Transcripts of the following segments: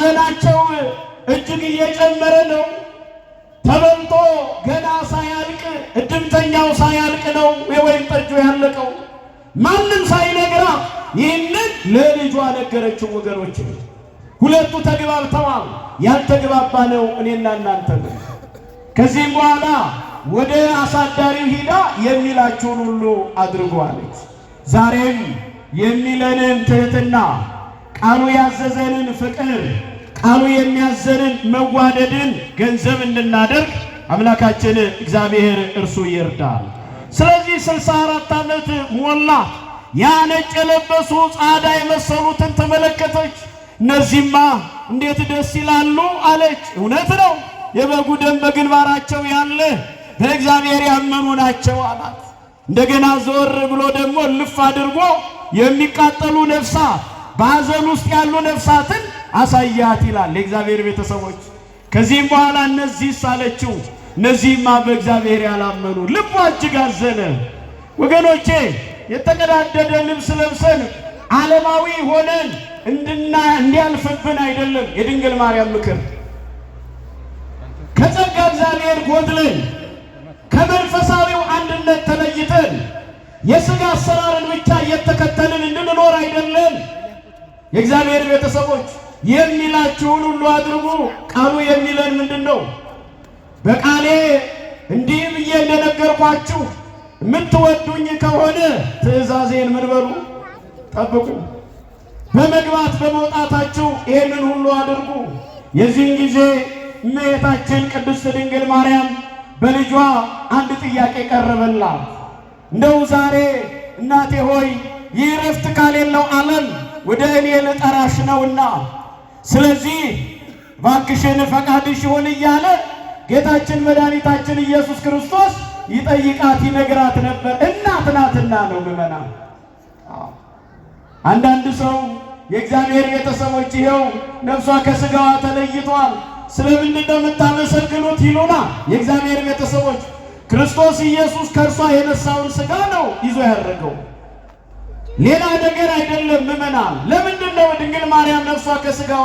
ሐዘናቸው እጅግ እየጨመረ ነው። ተበልቶ ገና ሳያልቅ እድምተኛው ሳያልቅ ነው የወይን ጠጁ ያለቀው። ማንም ሳይነግራት ይህንን ለልጇ ነገረችው። ወገኖች ሁለቱ ተግባብተዋል። ያልተግባባ ነው እኔና እናንተ ነው። ከዚህም በኋላ ወደ አሳዳሪው ሂዳ የሚላችሁን ሁሉ አድርጉ አለች። ዛሬም የሚለንን ትህትና፣ ቃሉ ያዘዘንን ፍቅር፣ ቃሉ የሚያዘንን መዋደድን ገንዘብ እንድናደርግ አምላካችን እግዚአብሔር እርሱ ይርዳል። ስለዚህ 64 ዓመት ሞላ። ያ ነጭ የለበሱ ጻዳ የመሰሉትን ተመለከተች። እነዚህማ እንዴት ደስ ይላሉ አለች። እውነት ነው፣ የበጉ ደም በግንባራቸው ያለ በእግዚአብሔር ያመኑ ናቸው አላት። እንደገና ዞር ብሎ ደግሞ ልፍ አድርጎ የሚቃጠሉ ነፍሳት፣ በሐዘን ውስጥ ያሉ ነፍሳትን አሳያት ይላል የእግዚአብሔር ቤተሰቦች። ከዚህም በኋላ እነዚህ ሳለችው እነዚህማ በእግዚአብሔር ያላመኑ። ልቧ እጅግ አዘነ። ወገኖቼ የተቀዳደደ ልብስ ለብሰን ዓለማዊ ሆነን እንዲያልፍብን አይደለም የድንግል ማርያም ምክር። ከጸጋ እግዚአብሔር ጎድለን ከመንፈሳዊው አንድነት ተለይተን የሥጋ አሰራርን ብቻ እየተከተልን እንድንኖር አይደለም። የእግዚአብሔር ቤተሰቦች የሚላችሁን ሁሉ አድርጉ። ቃሉ የሚለን ምንድን ነው? በቃሌ እንዲህ ብዬ እንደነገርኳችሁ የምትወዱኝ ከሆነ ትእዛዜን ምን በሉ? ጠብቁ። በመግባት በመውጣታችሁ ይህንን ሁሉ አድርጉ። የዚህን ጊዜ እመቤታችን ቅድስት ድንግል ማርያም በልጇ አንድ ጥያቄ ቀረበላት። እንደው ዛሬ እናቴ ሆይ ይህ ረፍት ካሌለው ዓለም ወደ እኔ ልጠራሽ ነውና ስለዚህ ባክሽን ፈቃድሽ ይሁን እያለ ጌታችን መድኃኒታችን ኢየሱስ ክርስቶስ ይጠይቃት ይነግራት ነበር። እናት ናትና ነው ምእመናን። አንዳንድ ሰው የእግዚአብሔር ቤተሰቦች ይኸው ነፍሷ ከሥጋዋ ተለይቷል፣ ስለምንድን ነው የምታመሰግኑት ይሉና የእግዚአብሔር ቤተሰቦች ክርስቶስ ኢየሱስ ከእርሷ የነሳውን ሥጋ ነው ይዞ ያደረገው፣ ሌላ ነገር አይደለም ምእመናን። ለምንድን ነው ድንግል ማርያም ነፍሷ ከሥጋዋ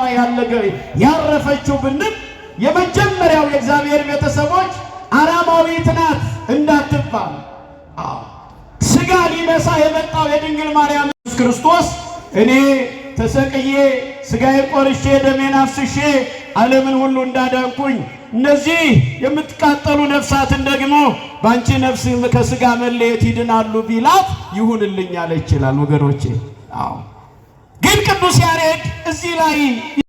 ያረፈችው ብንል የመጀመሪያው የእግዚአብሔር ቤተሰቦች አራማዊት ናት እንዳትባል። ሥጋ ሊነሳ የመጣው የድንግል ማርያም ኢየሱስ ክርስቶስ እኔ ተሰቅዬ ሥጋዬን ቆርሼ ደሜን አፍስሼ ዓለምን ሁሉ እንዳዳንኩኝ እነዚህ የምትቃጠሉ ነፍሳትን ደግሞ በአንቺ ነፍስ ከሥጋ መለየት ይድናሉ ቢላት ይሁንልኝ አለ ይችላል ወገኖቼ። ግን ቅዱስ ያሬድ እዚህ ላይ